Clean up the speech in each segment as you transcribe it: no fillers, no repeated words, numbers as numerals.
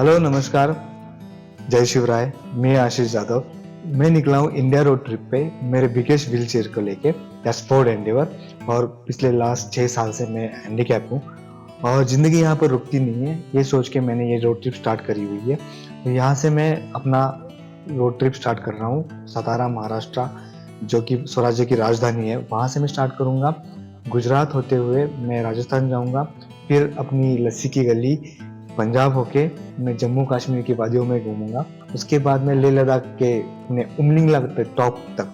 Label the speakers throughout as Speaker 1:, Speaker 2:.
Speaker 1: Hello नमस्कार, जय शिवराय। मैं आशीष यादव। मैं निकला हूँ इंडिया रोड ट्रिप पे मेरे बिगेस्ट व्हील चेयर को लेके, स्पोर्ट एंडेवर। और पिछले लास्ट 6 साल से मैं हैंडीकैप हूँ और ज़िंदगी यहाँ पर रुकती नहीं है, ये सोच के मैंने ये रोड ट्रिप स्टार्ट करी हुई है। तो यहाँ से मैं अपना रोड ट्रिप स्टार्ट कर रहा हूँ सतारा महाराष्ट्र, जो कि स्वराज्य की राजधानी है। वहाँ से मैं स्टार्ट करूँगा, गुजरात होते हुए मैं राजस्थान जाऊँगा, फिर अपनी लस्सी की गली पंजाब होके मैं जम्मू कश्मीर की वादियों में घूमूंगा। उसके बाद मैं लेह लद्दाख के अपने उमलिंगला पे टॉप तक,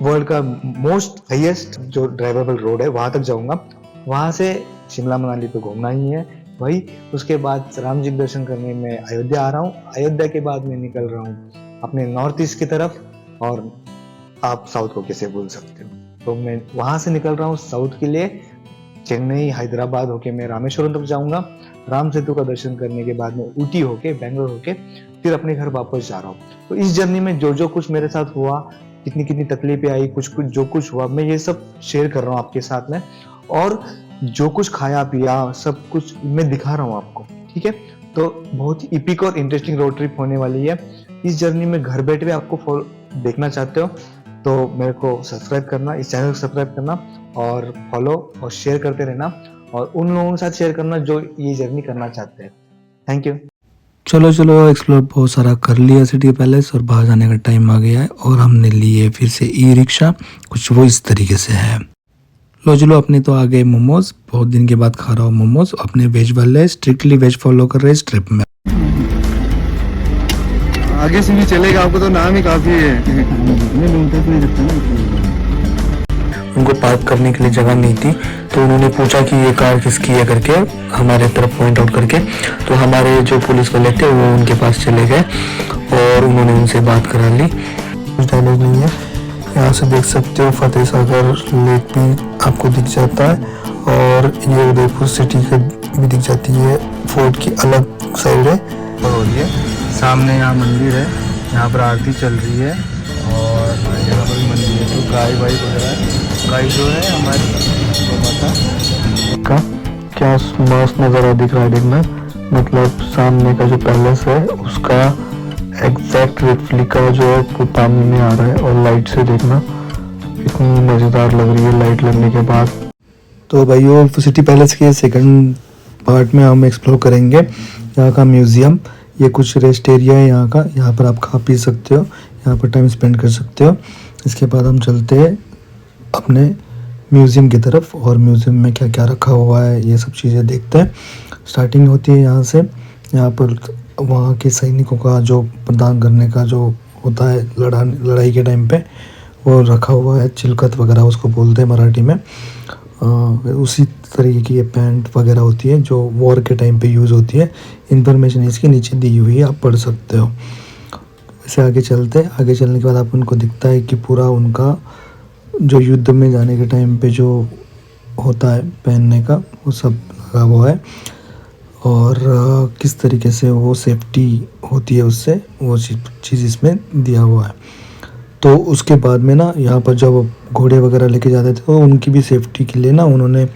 Speaker 1: वर्ल्ड का मोस्ट हाईएस्ट जो ड्राइवेबल रोड है वहां तक जाऊंगा। वहां से शिमला मनाली पे घूमना ही है वही। उसके बाद राम जी के दर्शन करने में अयोध्या आ रहा हूँ। अयोध्या के बाद मैं निकल रहा हूँ अपने नॉर्थ ईस्ट की तरफ, और आप साउथ को कैसे भूल सकते हो। तो मैं वहां से निकल रहा हूँ साउथ के लिए। चेन्नई हैदराबाद होके मैं रामेश्वरम तक जाऊंगा। राम सेतु का दर्शन करने के बाद मैं ऊटी होके बैंगलोर होके फिर अपने घर वापस जा रहा हूँ। तो इस जर्नी में जो जो कुछ मेरे साथ हुआ, कितनी कितनी तकलीफें आई, कुछ कुछ जो कुछ हुआ, मैं ये सब शेयर कर रहा हूँ आपके साथ में। और जो कुछ खाया पिया सब कुछ मैं दिखा रहा हूँ आपको, ठीक है। तो बहुत ही इपिक और इंटरेस्टिंग रोड ट्रिप होने वाली है। इस जर्नी में घर बैठे हुए आपको देखना चाहते हो तो मेरे को सब्सक्राइब करना, इस चैनल को सब्सक्राइब करना और फॉलो और शेयर करते रहना, और उन लोगों के साथ शेयर करना जो ये जर्नी करना चाहते हैं। Thank you.
Speaker 2: चलो चलो, एक्सप्लोर बहुत सारा कर लिया सिटी पैलेस और बाहर जाने का टाइम आ गया है और हमने लिए फिर से ई रिक्शा। कुछ वो इस तरीके से है। लो चलो, अपने तो आ गए मोमोज। बहुत दिन के बाद खा रहा हूँ मोमोज। अपने वेज वाले स्ट्रिक्टली वेज फॉलो कर रहे हैं इस ट्रिप में।
Speaker 1: आगे से भी चलेगा, आपको तो नाम ही काफी है।
Speaker 2: उनको पार्क करने के लिए जगह नहीं थी, तो उन्होंने पूछा कि ये कार किसकी है करके, हमारे तरफ पॉइंट आउट करके। तो हमारे जो पुलिस वाले थे वो उनके पास चले गए और उन्होंने उनसे बात करा ली। कुछ डैमेज नहीं है। यहाँ से देख सकते हो फतेह सागर लेक भी आपको दिख जाता है, और ये उदयपुर सिटी का भी दिख जाती है। फोर्ट की अलग साइड है।
Speaker 1: हो रही है सामने, यहाँ मंदिर है, यहाँ पर आरती चल रही है और यहाँ पर भी मंदिर है। तो गाय वाई वगैरह है। गाय जो है हमारी गौ माता
Speaker 2: का क्या मस्त नज़ारा दिख रहा है। देखना, मतलब सामने का जो पैलेस है उसका एग्जैक्ट रेप्लिका जो है वो पानी में आ रहा है, और लाइट से देखना इतनी मज़ेदार लग रही है लाइट लगने के बाद। तो भाइयों, सिटी पैलेस के सेकंड पार्ट में हम एक्सप्लोर करेंगे यहाँ का म्यूज़ियम। ये कुछ रेस्ट एरिया है यहाँ का, यहाँ पर आप खा पी सकते हो, यहाँ पर टाइम स्पेंड कर सकते हो। इसके बाद हम चलते हैं अपने म्यूज़ियम की तरफ, और म्यूज़ियम में क्या क्या रखा हुआ है ये सब चीज़ें देखते हैं। स्टार्टिंग होती है यहाँ से। यहाँ पर वहाँ के सैनिकों का जो प्रदान करने का जो होता है लड़ाई के टाइम पे, वो रखा हुआ है। चिलकत वगैरह उसको बोलते हैं मराठी में। उसी तरीके की ये पैंट वगैरह होती है जो वॉर के टाइम पे यूज़ होती है। इन्फॉर्मेशन इसके नीचे दी हुई है, आप पढ़ सकते हो। वैसे आगे चलते हैं। आगे चलने के बाद आप उनको दिखता है कि पूरा उनका जो युद्ध में जाने के टाइम पे जो होता है पहनने का, वो सब लगा हुआ है, और किस तरीके से वो सेफ्टी होती है उससे, वो चीज़ इसमें दिया हुआ है। तो उसके बाद में ना, यहाँ पर जब घोड़े वगैरह लेके जाते थे तो उनकी भी सेफ्टी के लिए ना उन्होंने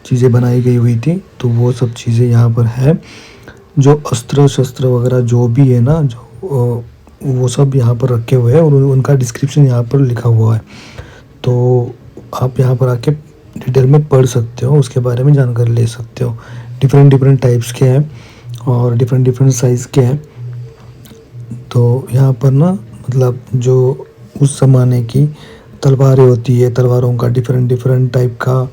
Speaker 2: चीज़ें बनाई गई हुई थी। तो वो सब चीज़ें यहाँ पर है। जो अस्त्र शस्त्र वगैरह जो भी है ना, जो वो सब यहाँ पर रखे हुए हैं, और उनका डिस्क्रिप्शन यहाँ पर लिखा हुआ है। तो आप यहाँ पर आके डिटेल में पढ़ सकते हो, उसके बारे में जानकारी ले सकते हो। डिफरेंट डिफरेंट टाइप्स के हैं और डिफरेंट डिफरेंट साइज़ के हैं। तो यहाँ पर ना, मतलब जो उस ज़माने की तलवारें होती है, तलवारों का डिफरेंट डिफरेंट टाइप का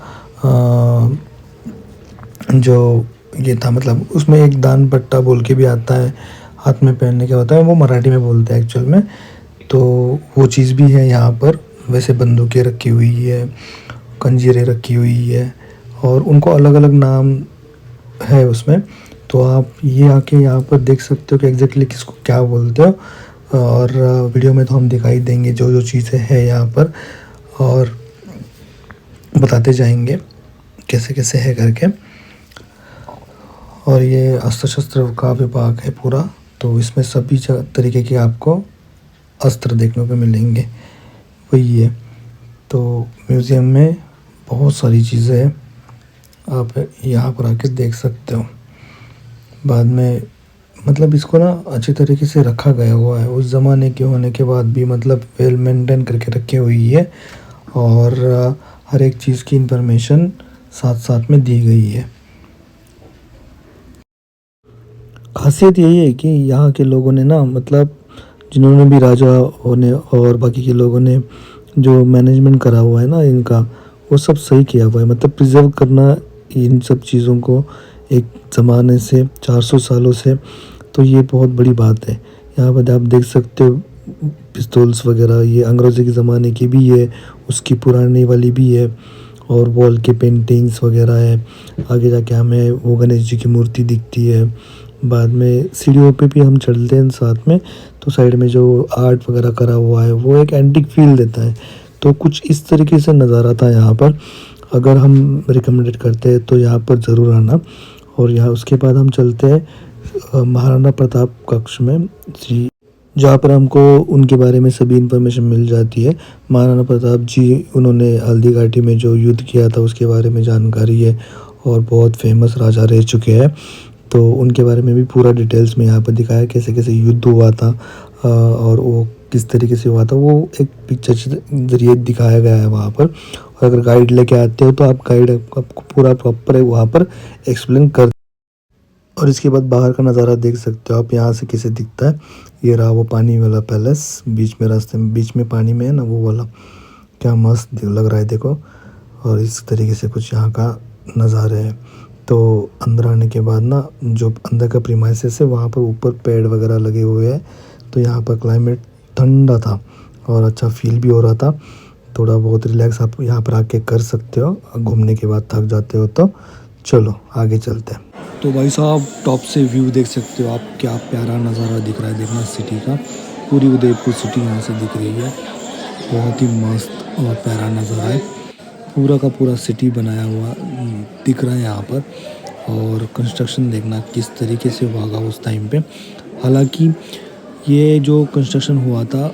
Speaker 2: जो ये था, मतलब उसमें एक दान पट्टा बोल के भी आता है, हाथ में पहनने का होता है, वो मराठी में बोलते हैं एक्चुअल में। तो वो चीज़ भी है यहाँ पर। वैसे बंदूकें रखी हुई है, कंजीरें रखी हुई है, और उनको अलग अलग नाम है उसमें। तो आप ये आके यहाँ पर देख सकते हो कि एग्जैक्टली किसको क्या बोलते हो, और वीडियो में तो हम दिखाई देंगे जो जो चीज़ें हैं यहाँ पर, और बताते जाएंगे कैसे कैसे है करके। और ये अस्त्र शस्त्र का विभाग है पूरा, तो इसमें सभी तरीके के आपको अस्त्र देखने को मिलेंगे, वही है। तो म्यूज़ियम में बहुत सारी चीज़ें हैं, आप यहाँ पर आके देख सकते हो। बाद में मतलब इसको ना अच्छी तरीके से रखा गया हुआ है, उस ज़माने के होने के बाद भी मतलब वेल मेंटेन करके रखी हुई है। और हर एक चीज़ की इंफॉर्मेशन साथ साथ में दी गई है। खासियत यही है कि यहाँ के लोगों ने ना मतलब जिन्होंने भी राजाओं ने और बाकी के लोगों ने जो मैनेजमेंट करा हुआ है ना इनका, वो सब सही किया हुआ है। मतलब प्रिजर्व करना इन सब चीज़ों को एक ज़माने से 400 सालों से, तो ये बहुत बड़ी बात है। यहाँ पर आप देख सकते हो पिस्तौल्स वगैरह, ये अंग्रेज़ी के ज़माने की भी है, उसकी पुरानी वाली भी है, और वॉल के पेंटिंग्स वगैरह है। आगे जाके हमें वो गणेश जी की मूर्ति दिखती है। बाद में सीढ़ियों पे भी हम चलते हैं साथ में, तो साइड में जो आर्ट वगैरह करा हुआ है वो एक एंटिक फील देता है। तो कुछ इस तरीके से नज़ारा था यहाँ पर। अगर हम रिकमेंडेड करते हैं तो यहाँ पर ज़रूर आना। और यहाँ उसके बाद हम चलते हैं महाराणा प्रताप कक्ष में जी, जहाँ पर हमको उनके बारे में सभी इन्फॉर्मेशन मिल जाती है। महाराणा प्रताप जी उन्होंने हल्दी घाटी में जो युद्ध किया था उसके बारे में जानकारी है, और बहुत फेमस राजा रह चुके हैं। तो उनके बारे में भी पूरा डिटेल्स में यहाँ पर दिखाया है, कैसे कैसे युद्ध हुआ था और वो किस तरीके से हुआ था, वो एक पिक्चर के जरिए दिखाया गया है वहाँ पर। और अगर गाइड लेके आते हो तो आप गाइड आपको पूरा प्रॉपर है वहाँ पर एक्सप्लेन कर। और इसके बाद बाहर का नज़ारा देख सकते हो आप यहाँ से कैसे दिखता है। ये रहा वो पानी वाला पैलेस, बीच में रास्ते में बीच में पानी में है ना वो वाला, क्या मस्त लग रहा है देखो। और इस तरीके से कुछ यहाँ का नज़ारे हैं। तो अंदर आने के बाद ना जो अंदर का प्रीमाइसेस है वहाँ पर ऊपर पेड़ वगैरह लगे हुए हैं, तो यहाँ पर क्लाइमेट ठंडा था और अच्छा फील भी हो रहा था। थोड़ा बहुत रिलैक्स आप यहाँ पर आके कर सकते हो, घूमने के बाद थक जाते हो तो। चलो आगे चलते हैं। तो भाई साहब टॉप से व्यू देख सकते हो आप, क्या प्यारा नज़ारा दिख रहा है, देखना सिटी का। पूरी उदयपुर सिटी यहाँ से दिख रही है, बहुत ही मस्त और प्यारा नज़ारा है। पूरा का पूरा सिटी बनाया हुआ दिख रहा है यहाँ पर। और कंस्ट्रक्शन देखना किस तरीके से हुआ होगा उस टाइम पे। हालांकि ये जो कंस्ट्रक्शन हुआ था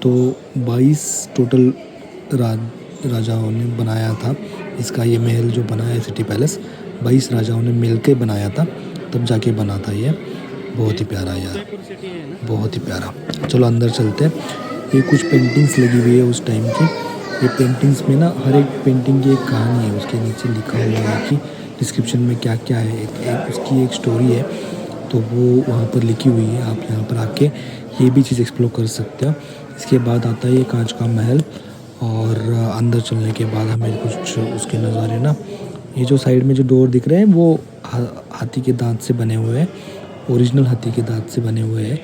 Speaker 2: तो 22 टोटल राजाओं ने बनाया था इसका। ये महल जो बना है सिटी पैलेस 22 राजाओं ने मिल के बनाया था, तब जाके बना था ये। बहुत ही प्यारा यार, बहुत ही प्यारा। चलो अंदर चलते हैं। ये कुछ पेंटिंग्स लगी हुई है उस टाइम की। ये पेंटिंग्स में ना हर एक पेंटिंग की एक कहानी है, उसके नीचे लिखा हुआ है कि डिस्क्रिप्शन में क्या क्या है, उसकी एक स्टोरी है, तो वो वहाँ पर लिखी हुई है। आप यहाँ पर आके ये भी चीज़ एक्सप्लोर कर सकते हो। इसके बाद आता है ये कांच का महल, और अंदर चलने के बाद हमें कुछ उसके नज़ारे ना, ये जो साइड में जो डोर दिख रहे हैं वो हाथी के दांत से बने हुए हैं, ओरिजिनल हाथी के दांत से बने हुए हैं।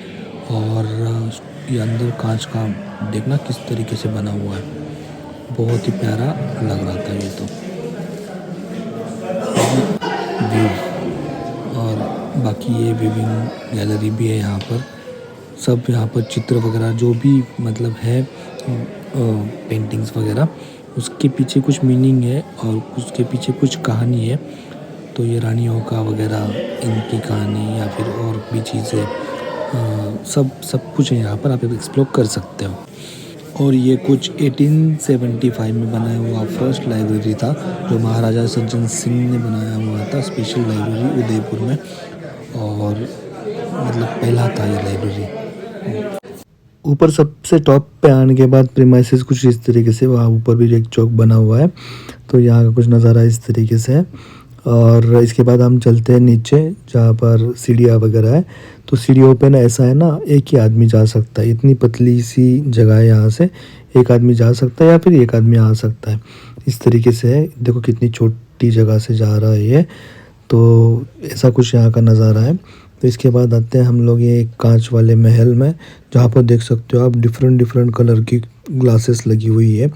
Speaker 2: और ये अंदर कांच का देखना किस तरीके से बना हुआ है, बहुत ही प्यारा लग रहा था ये तो व्यू। और बाकी ये विविंग गैलरी भी है यहाँ पर। सब यहाँ पर चित्र वगैरह जो भी मतलब है पेंटिंग्स वगैरह, उसके पीछे कुछ मीनिंग है और उसके पीछे कुछ कहानी है। तो ये रानियों का वगैरह इनकी कहानी या फिर और भी चीज़ें सब कुछ है यहाँ पर, आप एक्सप्लोर कर सकते हो। और ये कुछ 1875 में बनाया हुआ फर्स्ट लाइब्रेरी था, जो महाराजा सज्जन सिंह ने बनाया हुआ था, स्पेशल लाइब्रेरी उदयपुर में। और मतलब पहला था ये लाइब्रेरी। ऊपर सबसे टॉप पे आने के बाद प्रीमाइसेस कुछ इस तरीके से, वहाँ ऊपर भी एक चौक बना हुआ है, तो यहाँ का कुछ नज़ारा इस तरीके से है। और इसके बाद हम चलते हैं नीचे जहाँ पर सीढ़ियाँ वगैरह है। तो सीढ़ियों पे ना ऐसा है ना, एक ही आदमी जा सकता है, इतनी पतली सी जगह है, यहाँ से एक आदमी जा सकता है या फिर एक आदमी आ सकता है, इस तरीके से है। देखो कितनी छोटी जगह से जा रहा है ये, तो ऐसा कुछ यहाँ का नज़ारा है। तो इसके बाद आते हैं हम लोग ये कांच वाले महल में, जहाँ पर देख सकते हो आप डिफरेंट कलर की ग्लासेस लगी हुई है।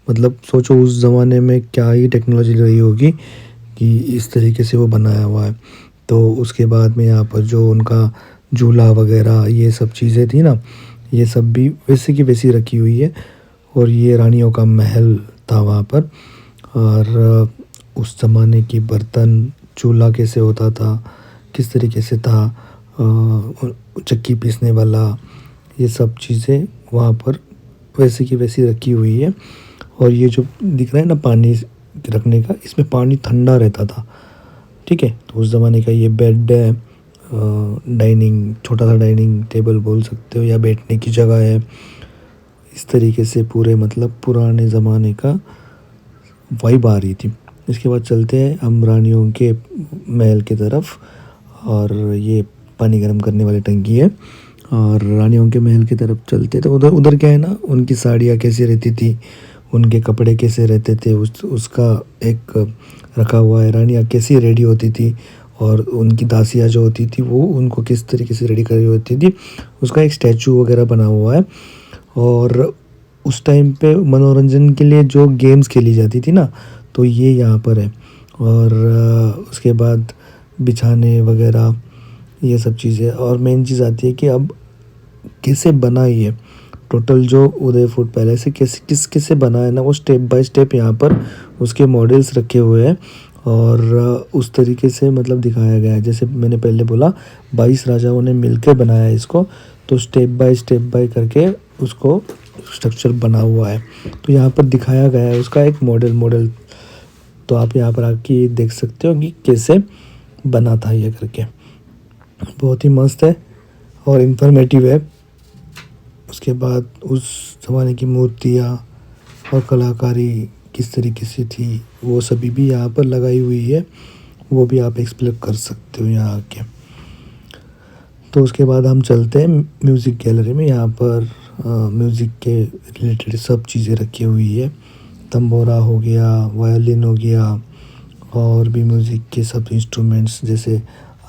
Speaker 2: मतलब सोचो उस ज़माने में क्या ही टेक्नोलॉजी रही होगी कि इस तरीके से वो बनाया हुआ है। तो उसके बाद में यहाँ पर जो उनका झूला वगैरह ये सब चीज़ें थी ना, ये सब भी वैसे की वैसी रखी हुई है। और ये रानियों का महल था वहाँ पर। और उस ज़माने की बर्तन, चूल्हा कैसे होता था, किस तरीके से था, चक्की पीसने वाला, ये सब चीज़ें वहाँ पर वैसे की वैसी रखी हुई है। और ये जो दिख रहा है ना पानी रखने का, इसमें पानी ठंडा रहता था, ठीक है। तो उस ज़माने का ये बेड है, डाइनिंग, छोटा सा डाइनिंग टेबल बोल सकते हो, या बैठने की जगह है। इस तरीके से पूरे मतलब पुराने ज़माने का वाइब आ रही थी। इसके बाद चलते हैं हम रानियों के महल की तरफ, और ये पानी गर्म करने वाली टंकी है। और रानियों के महल की तरफ चलते तो उधर क्या है ना, उनकी साड़ियाँ कैसी रहती थी, उनके कपड़े कैसे रहते थे, उसका एक रखा हुआ है। रानियाँ कैसी रेडी होती थी और उनकी दासियाँ जो होती थी वो उनको किस तरीके से रेडी करी होती थी, उसका एक स्टैचू वगैरह बना हुआ है। और उस टाइम पे मनोरंजन के लिए जो गेम्स खेली जाती थी ना, तो ये यहाँ पर है। और उसके बाद बिछाने वगैरह ये सब चीज़ें। और मेन चीज़ आती है कि अब कैसे बना ये टोटल जो उदयपुर पैलेस है, किससे बना है ना, वो स्टेप बाय स्टेप यहाँ पर उसके मॉडल्स रखे हुए हैं। और उस तरीके से मतलब दिखाया गया है, जैसे मैंने पहले बोला 22 राजाओं ने मिलकर बनाया है इसको, तो स्टेप बाय करके उसको स्ट्रक्चर बना हुआ है। तो यहाँ पर दिखाया गया है उसका एक मॉडल। तो आप यहाँ पर आके देख सकते हो कि कैसे बना था ये करके। बहुत ही मस्त है और इन्फॉर्मेटिव है। उसके बाद उस ज़माने की मूर्तियाँ और कलाकारी किस तरीके से थी वो सभी भी यहाँ पर लगाई हुई है, वो भी आप एक्सप्लोर कर सकते हो यहाँ आके। तो उसके बाद हम चलते हैं म्यूज़िक गैलरी में। यहाँ पर म्यूज़िक के रिलेटेड सब चीज़ें रखी हुई है। तंबोरा हो गया, वायलिन हो गया, और भी म्यूज़िक के सब इंस्ट्रूमेंट्स, जैसे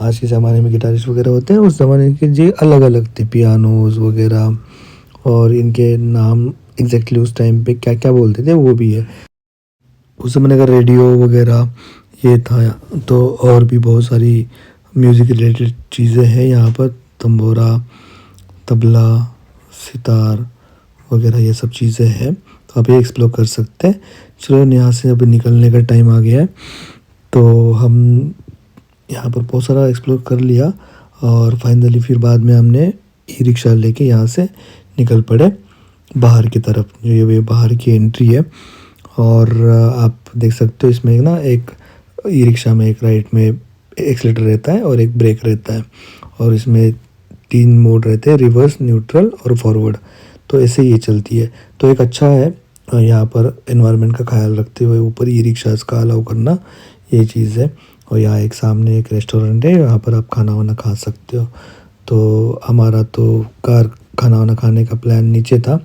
Speaker 2: आज के ज़माने में गिटारिस्ट वगैरह होते हैं, उस ज़माने के जी अलग अलग थे, पियानोज़ वगैरह, और इनके नाम एग्जैक्टली उस टाइम पे क्या क्या बोलते थे वो भी है। उस ज़माने का रेडियो वगैरह ये था। तो और भी बहुत सारी म्यूज़िक रिलेटेड चीज़ें हैं यहाँ पर, तंबोरा, तबला, सितार वगैरह ये सब चीज़ें हैं, तो आप ये एक्सप्लोर कर सकते हैं। चलो यहाँ से अभी निकलने का टाइम आ गया है, तो हम यहाँ पर बहुत सारा एक्सप्लोर कर लिया। और फाइनली फिर बाद में हमने ई रिक्शा लेके यहाँ से निकल पड़े बाहर की तरफ। ये बाहर की एंट्री है, और आप देख सकते हो इसमें ना एक ई रिक्शा में एक राइट में एक्सीलेटर रहता है और एक ब्रेक रहता है, और इसमें 3 मोड रहते हैं, रिवर्स, न्यूट्रल और फॉरवर्ड। तो ऐसे ये चलती है। तो एक अच्छा है यहाँ पर एनवायरनमेंट का ख्याल रखते हुए ऊपर ई रिक्शास का अलाउ करना, ये चीज़ है। और यहाँ एक सामने एक रेस्टोरेंट है, यहाँ पर आप खाना वाना खा सकते हो। तो हमारा तो कार खाना वाना खाने का प्लान नीचे था,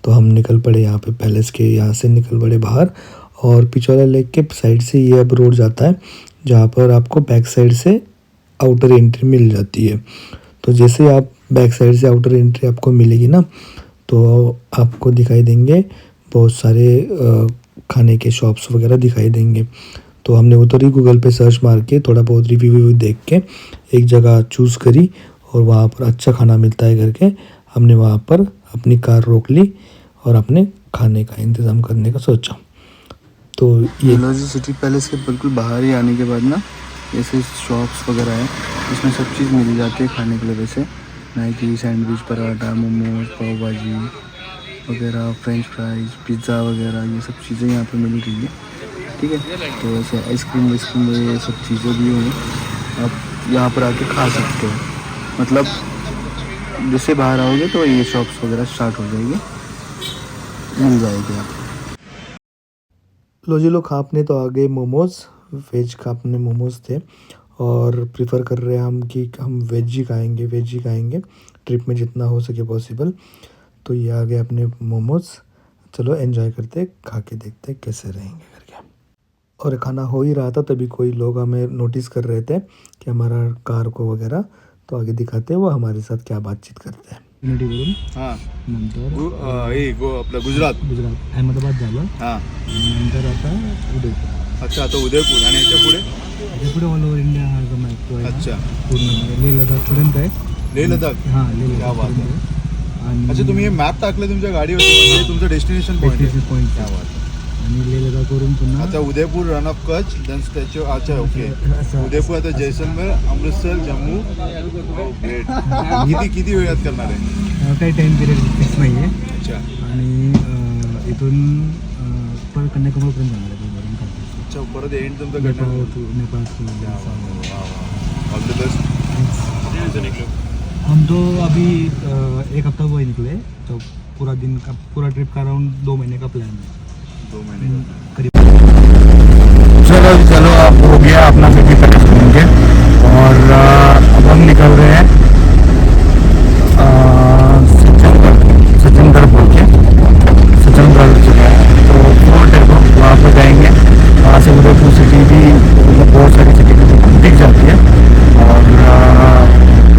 Speaker 2: तो हम निकल पड़े यहाँ पे पैलेस के, यहाँ से निकल पड़े बाहर। और पिछोला लेक के साइड से ये अब रोड जाता है, जहाँ पर आपको बैक साइड से आउटर एंट्री मिल जाती है। तो जैसे आप बैक साइड से आउटर एंट्री आपको मिलेगी ना, तो आपको दिखाई देंगे बहुत सारे खाने के शॉप्स वगैरह दिखाई देंगे। तो हमने उधर ही गूगल पे सर्च मार के थोड़ा बहुत रिव्यू देख के एक जगह चूज़ करी, और वहाँ पर अच्छा खाना मिलता है करके हमने वहाँ पर अपनी कार रोक ली और अपने खाने का इंतज़ाम करने का सोचा। तो ये
Speaker 3: लॉजी सिटी पैलेस के बिल्कुल बाहर ही आने के बाद ना ऐसे शॉप्स वगैरह हैं, इसमें सब चीज़ मिल जाती है खाने के लिए। वैसे मैगी, सैंडविच, पराठा, मोमोज, पाव भाजी वगैरह, फ्रेंच फ्राइज, पिज़्ज़ा वगैरह, ये सब चीज़ें यहाँ पे मिल रही है। ठीक है, तो ऐसे आइसक्रीम ये सब चीज़ें भी हैं, आप यहाँ पर आके खा सकते हो। मतलब जैसे बाहर आओगे तो ये शॉप्स वगैरह स्टार्ट हो जाएगी, मिल जाएगी आप।
Speaker 2: लो जी, लोग आपने तो आ गए मोमोज़, वेज का अपने मोमोज़ थे, और प्रिफ़र कर रहे हैं हम कि हम वेज ही खाएंगे ट्रिप में जितना हो सके पॉसिबल। तो ये आ गए अपने मोमोज़। चलो एंजॉय करते, खा के देखते कैसे रहेंगे करके। और खाना हो ही रहा था तभी कोई लोग हमें नोटिस कर रहे थे कि हमारा कार को वगैरह, तो आगे दिखाते हैं वो हमारे साथ क्या बातचीत करते हैं।
Speaker 3: हां,
Speaker 2: नंतर
Speaker 3: आपलं गुजरात
Speaker 2: अहमदाबाद झालं,
Speaker 3: हां,
Speaker 2: नंतर आता उदयपूर.
Speaker 3: अच्छा, आता उदयपूर आणि याच्या पुढे
Speaker 2: पुढे ऑल ओव्हर इंडिया हा जो मॅप तो आहे ना,
Speaker 3: अच्छा,
Speaker 2: पूर्ण लेह लडाखपर्यंत आहे.
Speaker 3: लेह लडाख.
Speaker 2: हां, लेह
Speaker 3: क्या बात
Speaker 2: लडाखपर्यंत आहे. आणि
Speaker 3: अच्छा, तुम्ही हे मॅप टाकले तुमच्या गाडीवरती, म्हणजे तुमचं डेस्टिनेशन पॉईंट आहे.
Speaker 2: डेस्टिनेशन पॉईंट
Speaker 3: क्या बात.
Speaker 2: आणि लेह लडाखवरून पुन्हा
Speaker 3: आता Udaipur, run of Kutch, then statue. अच्छा, ओके.
Speaker 2: असं-
Speaker 3: उदयपूर, आता जैसलमेर, अमृतसर, जम्मू. ग्रेट. किती वेळात करणार आहे?
Speaker 2: काही टाईम पिरियड फिक्स नाही आहे.
Speaker 3: अच्छा,
Speaker 2: आणि इथून परत कन्याकुमारीपर्यंत जाणार आहे.
Speaker 3: अच्छा, परत एंड तुमचं घडणार.
Speaker 2: Nepal
Speaker 3: all the best.
Speaker 4: दिन से निकले?
Speaker 1: हम तो अभी 1 हफ्ता हुआ ही निकले, तो पूरा दिन का पूरा ट्रिप का अराउंड 2 महीने का प्लान है।
Speaker 4: 2 महीने
Speaker 1: करीब।
Speaker 2: चलो चलो, अब हो गया अपना सिटी पैलेस घूम के, और अब हम निकल रहे हैं सज्जनगढ़ बोल के, सज्जनगढ़ चुका है तो फोर्ट है, तो वहाँ पर जाएंगे। वहाँ से उदयपुर सिटी भी, मतलब बहुत सारी सिटी दिख जाती है, और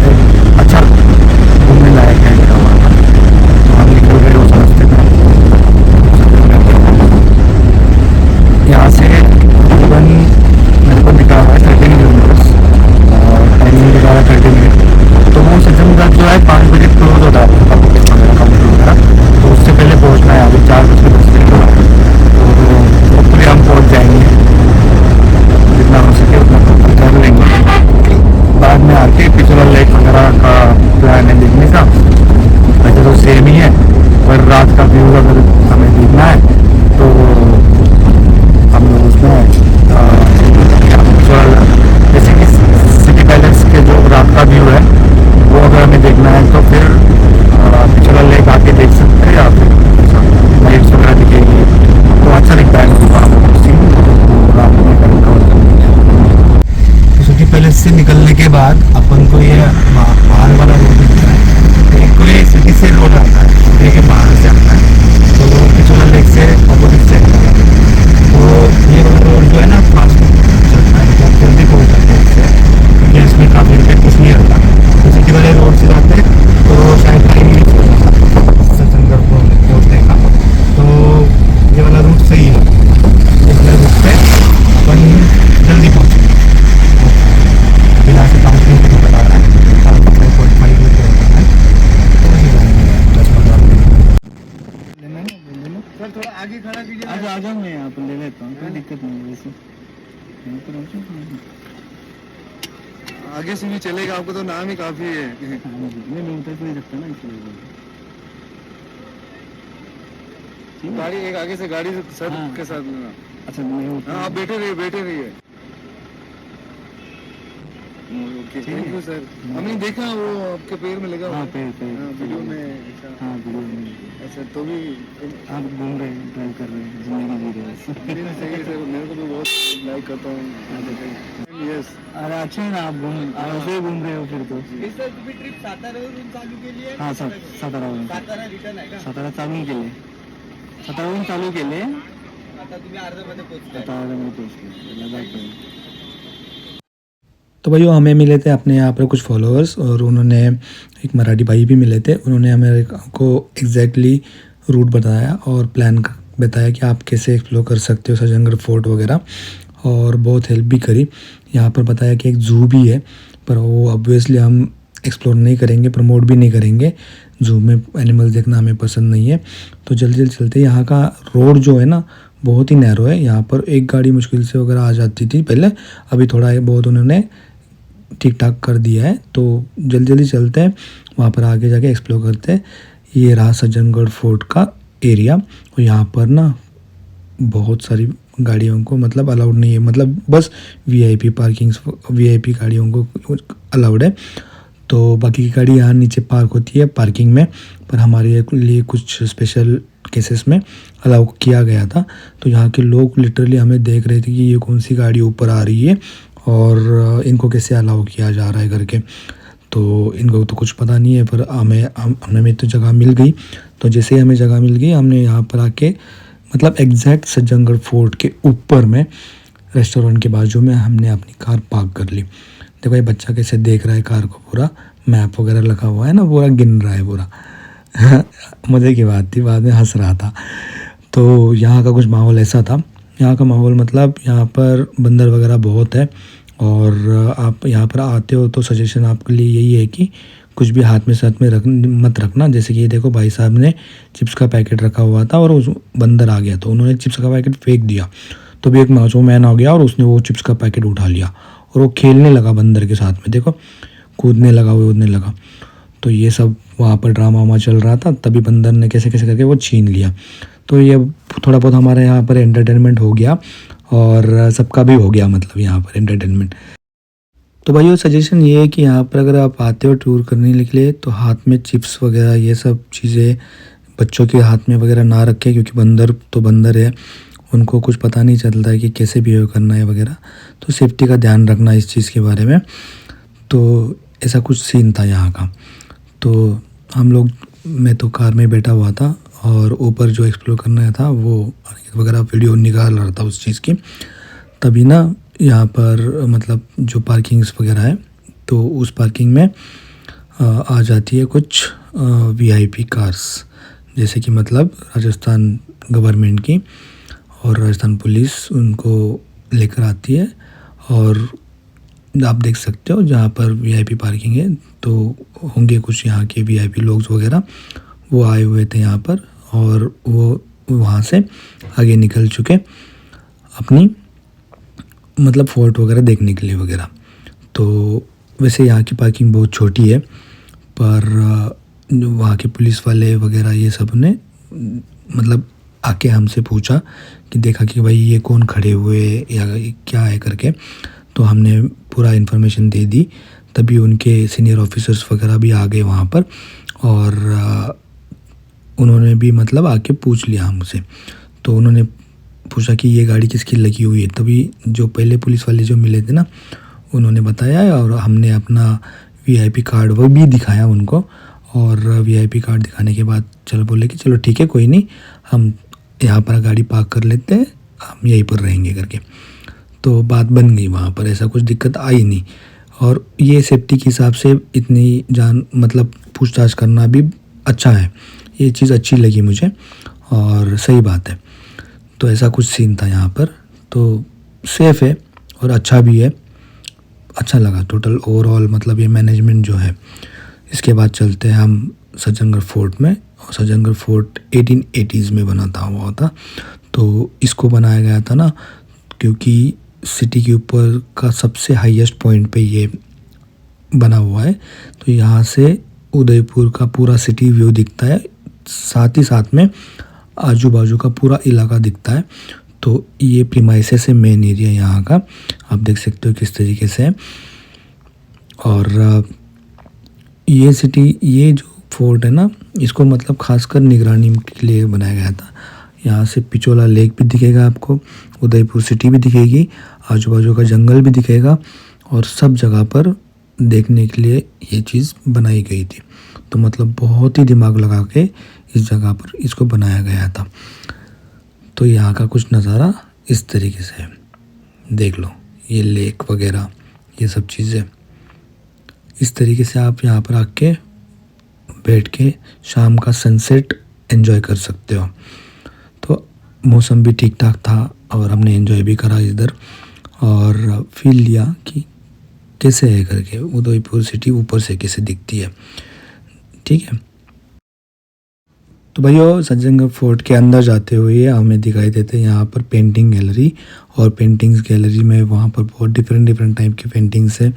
Speaker 2: एक अच्छा घूमने लायक है जगह वहाँ पर। तो हम निकल रहे उस रास्ते में। यहाँ से तकरीबन मेरे को दिखा रहा है 13 किलोमीटर्स, और टाइमिंग दिखा रहा है 30 मिनट। तो वो सज्जनगढ़ जो है 5 बजे क्लोज होता है वगैरह, तो उससे पहले पहुँचना है। अभी 4 बज के 10 मिनट हो रहा है, तो पूरे हम पहुँच जाएंगे, जितना हो सके उतना कर लेंगे। बाद में आके पिछला लेक वगैरह का प्लान है देखने का। वैसे तो सेम ही है, पर रात का व्यू अगर हमें देखना है तो हम लोग उसमें जैसे कि सिटी पैलेस के जो रात का व्यू है वो अगर हमें देखना है तो फिर पिछला लेक आके देख सकते हैं, या फिर लाइट्स वगैरह दिखेगी तो अच्छा दिखता है सिटी पैलेस से निकलने के बाद अपन को ये बाहर वाला रोड दिखता है। एक कोई सिटी से रोड आता है, सिटी के बाहर से आता है, तो पिछला लेक से अपोजिट से आता है। तो ये वाला रोड जो है ना फास्ट चलता है, बहुत जल्दी पहुँच जाते हैं इससे, क्योंकि इसमें काफ़ी रुपये कुछ नहीं रहता। तो सिटी वाले रोड से जाते तो शायद टाइम ही सज्जनगढ़ को पहुँचने का। तो ये वाला रूट सही है, इस वाले रूट पे अपन जल्दी पहुँचेंगे। अभी यहाँ से 5 किलोमीटर बता रहा है, 5.5 किलोमीटर होता है, तो वही जाएंगे 10-15 मिनट।
Speaker 3: सर थोड़ा आगे खड़ा कीजिए। आ जाओ, मैं यहाँ पर ले लेता हूँ, कोई दिक्कत नहीं है। वैसे यहाँ पर आ जाओ, आगे से भी चलेगा, आपको तो नाम ही काफी है। नहीं उतर नहीं सकता ना, इसलिए गाड़ी एक आगे से गाड़ी सर के साथ लेना। अच्छा हाँ, आप बैठे रहिए। Okay, thank you sir. हमने देखा वो आपके पैर में लगा हुआ। वीडियो में। अच्छा, तो भी आप घूम रहे हैं, ड्राइव कर रहे हैं, जिंदगी जी रहे हैं। सही है सर, मेरे को भी बहुत लाइक करता हूँ। यस, अरे अच्छा है ना, आप ऐसे घूम रहे हो फिर तो। सर तुम्ही ट्रिप सातारावरून चालू केली आहे? हाँ सर, सातारावरून। सातारा रिटर्न आहे का? सातारा चालू केले, सातारावरून चालू केले, आता तुम्ही अर्ध्यामध्ये पोहोचताय। आता अर्ध्यामध्ये पोहोचले, लडाख।
Speaker 2: तो भाई हमें मिले थे अपने यहाँ पर कुछ फॉलोअर्स, और उन्होंने एक मराठी भाई भी मिले थे। उन्होंने हमें को एग्जैक्टली रूट बताया और प्लान बताया कि आप कैसे एक्सप्लोर कर सकते हो सज्जनगढ़ फोर्ट वगैरह, और बहुत हेल्प भी करी। यहाँ पर बताया कि एक ज़ू भी है, पर वो ऑब्वियसली हम एक्सप्लोर नहीं करेंगे, प्रमोट भी नहीं करेंगे। ज़ू में एनिमल्स देखना हमें पसंद नहीं है। तो जल्दी जल्दी चलते। यहाँ का रोड जो है ना बहुत ही नैरो है, यहाँ पर एक गाड़ी मुश्किल से वगैरह आ जाती थी पहले, अभी थोड़ा बहुत उन्होंने ठीक ठाक कर दिया है। तो जल्दी जल्दी चलते हैं, वहाँ पर आगे जाके एक्सप्लोर करते हैं। ये रहा सज्जनगढ़ फोर्ट का एरिया, और यहाँ पर ना बहुत सारी गाड़ियों को मतलब अलाउड नहीं है, मतलब बस वीआईपी पार्किंग्स, वीआईपी गाड़ियों को अलाउड है। तो बाकी की गाड़ी यहाँ नीचे पार्क होती है पार्किंग में, पर हमारे लिए कुछ स्पेशल केसेस में अलाउ किया गया था। तो यहाँ के लोग लिटरली हमें देख रहे थे कि ये कौन सी गाड़ी ऊपर आ रही है और इनको कैसे अलाउ किया जा रहा है करके। तो इनको तो कुछ पता नहीं है, पर हमें तो जगह मिल गई। तो जैसे ही हमें जगह मिल गई, हमने यहाँ पर आके मतलब एग्जैक्ट सज्जनगढ़ फोर्ट के ऊपर में रेस्टोरेंट के बाजू में हमने अपनी कार पार्क कर ली। देखो ये बच्चा कैसे देख रहा है कार को, पूरा मैप वगैरह लगा हुआ है ना, पूरा गिन रहा है पूरा। मज़े की बात थी, बाद में हंस रहा था। तो यहाँ का कुछ माहौल ऐसा था, यहाँ का माहौल मतलब यहाँ पर बंदर वगैरह बहुत है, और आप यहाँ पर आते हो तो सजेशन आपके लिए यही है कि कुछ भी हाथ में साथ में मत रखना। जैसे कि ये देखो भाई साहब ने चिप्स का पैकेट रखा हुआ था और उस बंदर आ गया, तो उन्होंने चिप्स का पैकेट फेंक दिया। तो भी एक माचो मैन आ गया और उसने वो चिप्स का पैकेट उठा लिया और वो खेलने लगा बंदर के साथ में, देखो कूदने लगा, कूदने लगा। तो ये सब वहाँ पर ड्रामा वामा चल रहा था, तभी बंदर ने कैसे कैसे करके वो छीन लिया। तो ये थोड़ा बहुत हमारे यहाँ पर एंटरटेनमेंट हो गया, और सबका भी हो गया, मतलब यहाँ पर एंटरटेनमेंट।
Speaker 4: तो भाई सजेशन ये है कि यहाँ पर अगर आप आते हो टूर करने के लिए तो हाथ में चिप्स वगैरह ये सब चीज़ें बच्चों के हाथ में वगैरह ना रखें, क्योंकि बंदर तो बंदर है, उनको कुछ पता नहीं चलता है कि कैसे बिहेव करना है वगैरह। तो सेफ्टी का ध्यान रखना इस चीज़ के बारे में। तो ऐसा कुछ सीन था यहाँ का। तो हम लोग, मैं तो कार में बैठा हुआ था और ऊपर जो एक्सप्लोर करना था वो वगैरह वीडियो निकाल रहा था उस चीज़ की। तभी ना यहाँ पर मतलब जो पार्किंग्स वगैरह है तो उस पार्किंग में आ जाती है कुछ वीआईपी कार्स, जैसे कि मतलब राजस्थान गवर्नमेंट की और राजस्थान पुलिस उनको लेकर आती है। और आप देख सकते हो जहाँ पर वीआईपी पार्किंग है तो होंगे कुछ यहाँ के वीआईपी लोग वगैरह, वो आए हुए थे यहाँ पर और वो वहाँ से आगे निकल चुके अपनी मतलब फोर्ट वगैरह देखने के लिए वगैरह। तो वैसे यहाँ की पार्किंग बहुत छोटी है, पर वहाँ के पुलिस वाले वगैरह ये सब ने मतलब आके हमसे पूछा कि देखा कि भाई ये कौन खड़े हुए या क्या है करके। तो हमने पूरा इन्फॉर्मेशन दे दी, तभी उनके सीनियर ऑफिसर्स वगैरह भी आ गए वहाँ पर और उन्होंने भी मतलब आके पूछ लिया हमसे। तो उन्होंने पूछा कि ये गाड़ी किसकी लगी हुई है। तभी जो पहले पुलिस वाले जो मिले थे ना, उन्होंने बताया और हमने अपना वीआईपी कार्ड वो भी दिखाया उनको। और वीआईपी कार्ड दिखाने के बाद चलो बोले कि चलो ठीक है कोई नहीं, हम यहाँ पर गाड़ी पार्क कर लेते हैं, हम यहीं पर रहेंगे करके। तो बात बन गई वहाँ पर, ऐसा कुछ दिक्कत आई नहीं। और ये सेफ्टी के हिसाब से इतनी जान मतलब पूछताछ करना भी अच्छा है, ये चीज़ अच्छी लगी मुझे और सही बात है। तो ऐसा कुछ सीन था यहाँ पर। तो सेफ़ है और अच्छा भी है, अच्छा लगा टोटल ओवरऑल मतलब ये मैनेजमेंट जो है। इसके बाद चलते हैं हम सज्जनगढ़ फोर्ट में। और सज्जनगढ़ फोर्ट 1880s में बना था हुआ था। तो इसको बनाया गया था ना क्योंकि सिटी के ऊपर का सबसे हाईएस्ट पॉइंट पे ये बना हुआ है। तो यहाँ से उदयपुर का पूरा सिटी व्यू दिखता है, साथ ही साथ में आजू बाजू का पूरा इलाका दिखता है। तो ये प्रीमाइसेस है मेन एरिया यहाँ का, आप देख सकते हो किस तरीके से है। और ये सिटी, ये जो फोर्ट है ना, इसको मतलब खासकर निगरानी के लिए बनाया गया था। यहाँ से पिचोला लेक भी दिखेगा आपको, उदयपुर सिटी भी दिखेगी, आजू बाजू का जंगल भी दिखेगा और सब जगह पर देखने के लिए ये चीज़ बनाई गई थी। तो मतलब बहुत ही दिमाग लगा के इस जगह पर इसको बनाया गया था। तो यहाँ का कुछ नज़ारा इस तरीके से है, देख लो ये लेक वगैरह ये सब चीज़ें। इस तरीके से आप यहाँ पर आके बैठ के शाम का सनसेट एंजॉय कर सकते हो। तो मौसम भी ठीक ठाक था और हमने एंजॉय भी करा इधर और फील लिया कि कैसे है करके उदयपुर सिटी ऊपर से कैसे दिखती है। ठीक है, तो भैया सज्जनगढ़ फोर्ट के अंदर जाते हुए हमें दिखाई देते हैं यहाँ पर पेंटिंग गैलरी। और पेंटिंग्स गैलरी में वहाँ पर बहुत डिफरेंट टाइप की पेंटिंग्स है।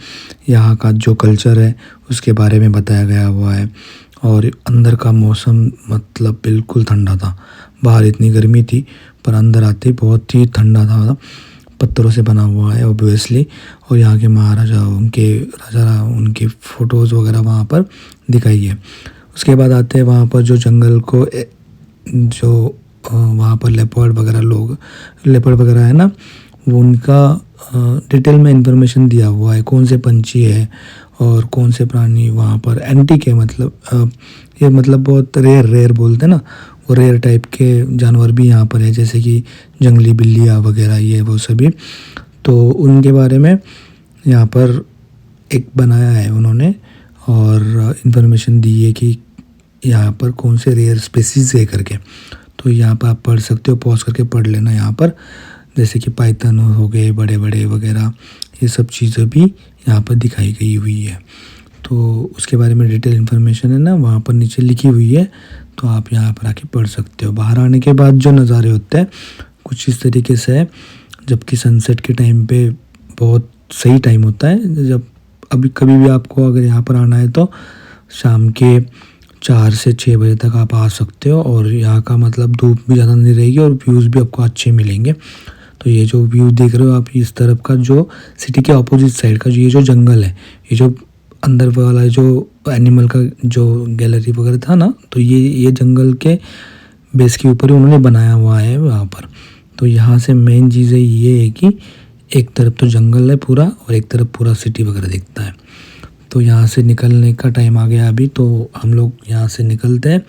Speaker 4: यहाँ का जो कल्चर है उसके बारे में बताया गया हुआ है। और अंदर का मौसम मतलब बिल्कुल ठंडा था, बाहर इतनी गर्मी थी पर अंदर आते बहुत ही ठंडा था। पत्थरों से बना हुआ है ऑब्वियसली। और यहाँ के महाराजा उनके फ़ोटोज़ वगैरह वहाँ पर दिखाई है। उसके बाद आते हैं वहाँ पर जो जंगल को जो वहाँ पर लेपर्ड वगैरह है ना, वो उनका डिटेल में इंफॉर्मेशन दिया हुआ है, कौन से पंछी है और कौन से प्राणी वहाँ पर एंटिक है। मतलब ये मतलब बहुत रेयर बोलते हैं ना, वो रेयर टाइप के जानवर भी यहाँ पर है, जैसे कि जंगली बिल्लियाँ वगैरह ये वो सभी। तो उनके बारे में यहाँ पर एक बनाया है उन्होंने और इन्फॉर्मेशन दी है कि यहाँ पर कौन से रेयर स्पेसीज है करके। तो यहाँ पर आप पढ़ सकते हो, पॉज करके पढ़ लेना यहाँ पर, जैसे कि पाइथन हो गए बड़े वगैरह, ये सब चीज़ें भी यहाँ पर दिखाई गई हुई है। तो उसके बारे में डिटेल इन्फॉर्मेशन है ना वहाँ पर नीचे लिखी हुई है, तो आप यहाँ पर आके पढ़ सकते हो। बाहर आने के बाद जो नज़ारे होते हैं कुछ इस तरीके से है, जबकि सनसेट के टाइम पे बहुत सही टाइम होता है। जब अभी कभी भी आपको अगर यहाँ पर आना है तो शाम के 4 से 6 बजे तक आप आ सकते हो। और यहाँ का मतलब धूप भी ज़्यादा नहीं रहेगी और व्यूज़ भी आपको अच्छे मिलेंगे। तो ये जो व्यू देख रहे हो आप इस तरफ का, जो सिटी के अपोजिट साइड का, जो ये जो जंगल है, ये जो अंदर वाला जो एनिमल का जो गैलरी वगैरह था ना, तो ये जंगल के बेस के ऊपर ही उन्होंने बनाया हुआ है वहाँ पर। तो यहाँ से मेन चीज़ है ये है कि एक तरफ तो जंगल है पूरा और एक तरफ पूरा सिटी वगैरह दिखता है। तो यहाँ से निकलने का टाइम आ गया अभी, तो हम लोग यहाँ से निकलते हैं।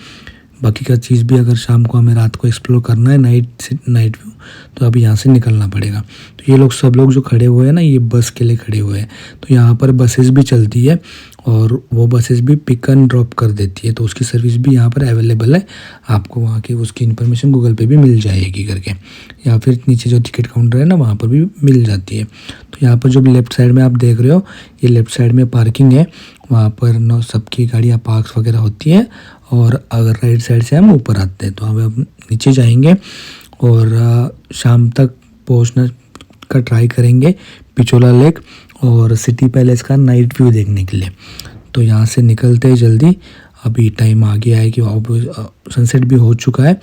Speaker 4: बाकी का चीज़ भी अगर शाम को हमें रात को एक्सप्लोर करना है नाइट व्यू, तो अभी यहाँ से निकलना पड़ेगा। तो ये लोग सब लोग जो खड़े हुए हैं ना, ये बस के लिए खड़े हुए हैं। तो यहाँ पर बसेस भी चलती है और वो बसेस भी पिक एंड ड्रॉप कर देती है, तो उसकी सर्विस भी यहाँ पर अवेलेबल है। आपको वहाँ की उसकी इन्फॉर्मेशन गूगल पे भी मिल जाएगी करके, या फिर नीचे जो टिकट काउंटर है ना वहाँ पर भी मिल जाती है। तो यहाँ पर जो लेफ़्ट साइड में आप देख रहे हो, ये लेफ़्ट साइड में पार्किंग है, वहाँ पर न सबकी गाड़ियाँ पार्क्स वगैरह होती है। और अगर राइट साइड से हम ऊपर आते हैं तो हम नीचे जाएंगे और शाम तक पहुँचने का ट्राई करेंगे पिचोला लेक और सिटी पैलेस का नाइट व्यू देखने के लिए। तो यहाँ से निकलते हैं जल्दी, अभी टाइम आ गया है कि सनसेट भी हो चुका है,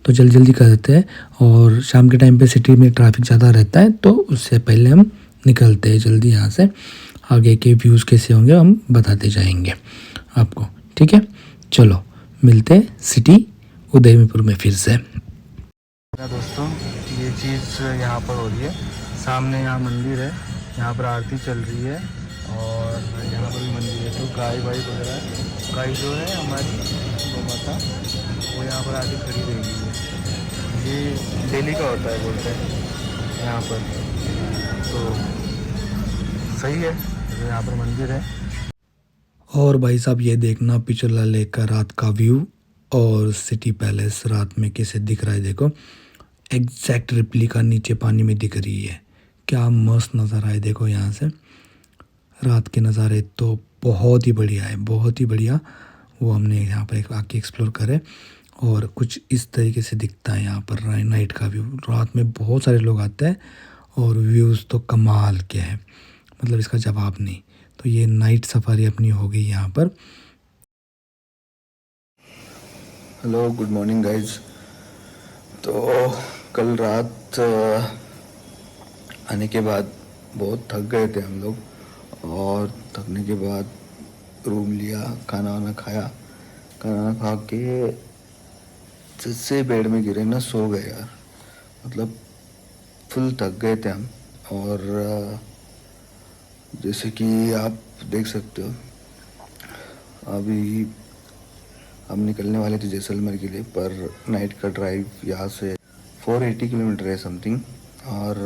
Speaker 4: तो जल्दी करते हैं। और शाम के टाइम पे सिटी में ट्रैफिक ज़्यादा रहता है, तो उससे पहले हम निकलते हैं जल्दी यहाँ से। आगे के व्यूज़ कैसे होंगे हम बताते जाएंगे आपको, ठीक है। चलो मिलते हैं सिटी उदयपुर में फिर से।
Speaker 3: दोस्तों ये चीज़ यहाँ पर हो रही है, सामने यहाँ मंदिर है, यहाँ पर आरती चल रही है और यहाँ पर भी मंदिर है। तो गाय वाई वगैरह, गाय जो है हमारी गौ माता, वो यहाँ पर आके खड़ी रहेगी है। ये डेली का होता है बोलते हैं यहाँ पर, तो सही है। तो यहाँ पर मंदिर है।
Speaker 4: और भाई साहब ये देखना पिचोला लेक का रात का व्यू और सिटी पैलेस रात में कैसे दिख रहा है, देखो एग्जैक्ट रिप्लिका नीचे पानी में दिख रही है। क्या मस्त नज़ारा है, देखो यहाँ से रात के नज़ारे तो बहुत ही बढ़िया है, बहुत ही बढ़िया। वो हमने यहाँ पर आके एक्सप्लोर करे और कुछ इस तरीके से दिखता है यहाँ पर नाइट का व्यू। रात में बहुत सारे लोग आते हैं और व्यूज़ तो कमाल के हैं, मतलब इसका जवाब नहीं। तो ये नाइट सफारी अपनी हो गई यहाँ पर।
Speaker 3: Hello good morning guys. तो कल रात आने के बाद बहुत थक गए थे हम लोग, और थकने के बाद रूम लिया, खाना वाना खाया, खाना खा के जिससे बेड में गिरे ना सो गए यार, मतलब फुल थक गए थे हम। और जैसे कि आप देख सकते हो अभी हम निकलने वाले थे जैसलमेर के लिए, पर नाइट का ड्राइव यहाँ से 480 किलोमीटर है समथिंग, और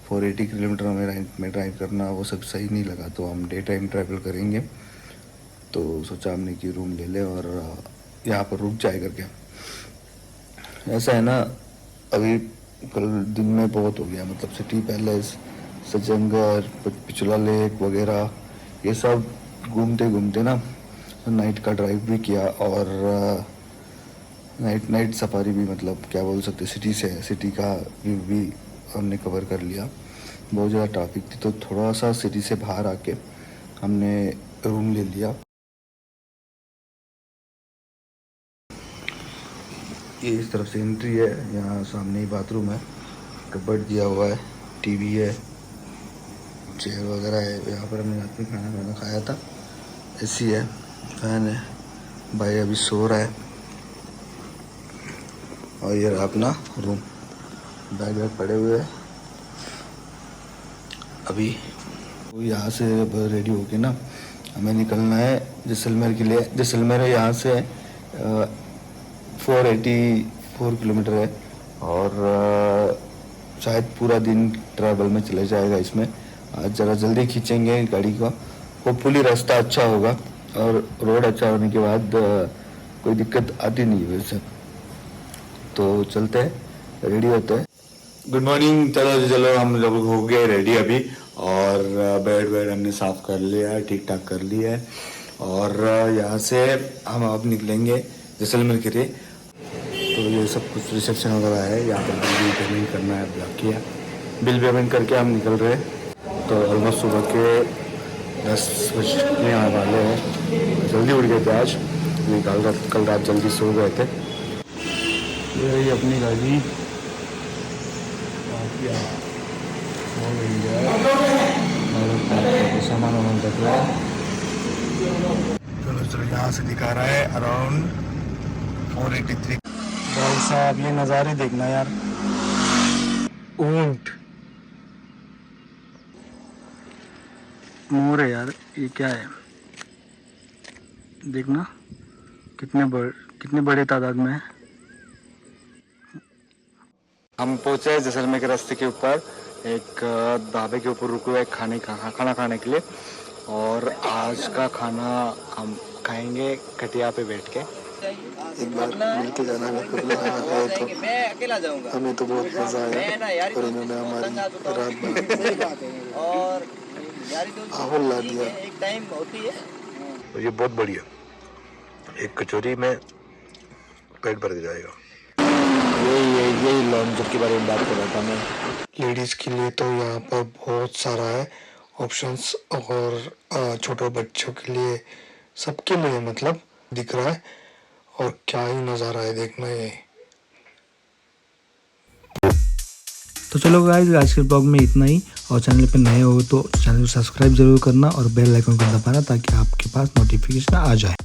Speaker 3: 480 किलोमीटर हमें नाइट में ड्राइव करना वो सब सही नहीं लगा, तो हम डे टाइम ट्रैवल करेंगे। तो सोचा हमने कि रूम ले ले और यहाँ पर रुक जाए करके। ऐसा है ना, अभी कल दिन में बहुत हो गया, मतलब सिटी पैलेस, सजंगर, पिचोला लेक वगैरह ये सब घूमते घूमते ना नाइट का ड्राइव भी किया और नाइट सफारी भी, मतलब क्या बोल सकते, सिटी का व्यू भी हमने कवर कर लिया। बहुत ज़्यादा ट्रैफिक थी, तो थोड़ा सा सिटी से बाहर आके हमने रूम ले लिया। ये इस तरफ से एंट्री है, यहाँ सामने ही बाथरूम है, कबर्ड दिया हुआ है, टीवी है, चेयर वगैरह है। यहाँ पर हमने रात में खाना खाया था। एसी है, फैन है, भाई अभी सो रहा है। और ये रहा अपना रूम, बैग वैग पड़े हुए हैं। अभी तो यहाँ से अब रेडी होके ना हमें निकलना है जैसलमेर के लिए। जैसलमेर यहाँ से 484 किलोमीटर है और शायद पूरा दिन ट्रैवल में चले जाएगा इसमें। आज ज़रा जल्दी खींचेंगे गाड़ी का, होपफुली रास्ता अच्छा होगा और रोड अच्छा होने के बाद कोई दिक्कत आती नहीं है वैसे। तो चलते हैं, रेडी होते हैं। Good morning. चलो हम लोग हो गए रेडी अभी, और बेड हमने साफ़ कर लिया है, ठीक ठाक कर लिया है, और यहाँ से हम अब निकलेंगे जैसलमेर के लिए। तो ये सब कुछ रिसेप्शन वगैरह है, यहाँ पर बिल पेमेंट करना है, बाकी है बिल पेमेंट करके हम निकल रहे हैं। तो ऑलमोस्ट सुबह के 10 बजने आने वाले हैं। जल्दी उठ गए थे आज, कल रात जल्दी सो गए थे। ये रही अपनी गाड़ी,
Speaker 2: किया हो गई है और सामान वामान रख रहा है। चलो यहाँ से दिखा रहा है अराउंड 483। भाई साहब ये नज़ारे देखना यार, ऊंट मोर है यार, ये क्या है देखना कितने बड़े तादाद में है। हम पहुंचे जैसलमेर के रास्ते के ऊपर एक ढाबे के ऊपर रुके हुए खाना खाने के लिए, और आज का खाना हम खाएंगे खटिया पे बैठ के। एक बार मिलके जाना है तो मैं अकेला जाऊंगा। हमें तो बहुत मजा आया और इन्होंने हमारी रात और माहौल ला दिया। एक टाइम होती है तो ये बहुत बढ़िया, एक कचौरी में पेट भर जाएगा। यही लॉन्च के बारे में बात कर रहा था मैं। लेडीज़ के लिए तो यहाँ पर बहुत सारा है ऑप्शंस, और छोटे बच्चों के लिए सबके लिए मतलब दिख रहा है, और क्या ही नज़ारा है देखना ये।
Speaker 4: तो चलो गाइस आज के ब्लॉग में इतना ही, और चैनल पे नए हो तो चैनल को सब्सक्राइब जरूर करना और बेल आइकन को दबाना ताकि आपके पास नोटिफिकेशन आ जाए।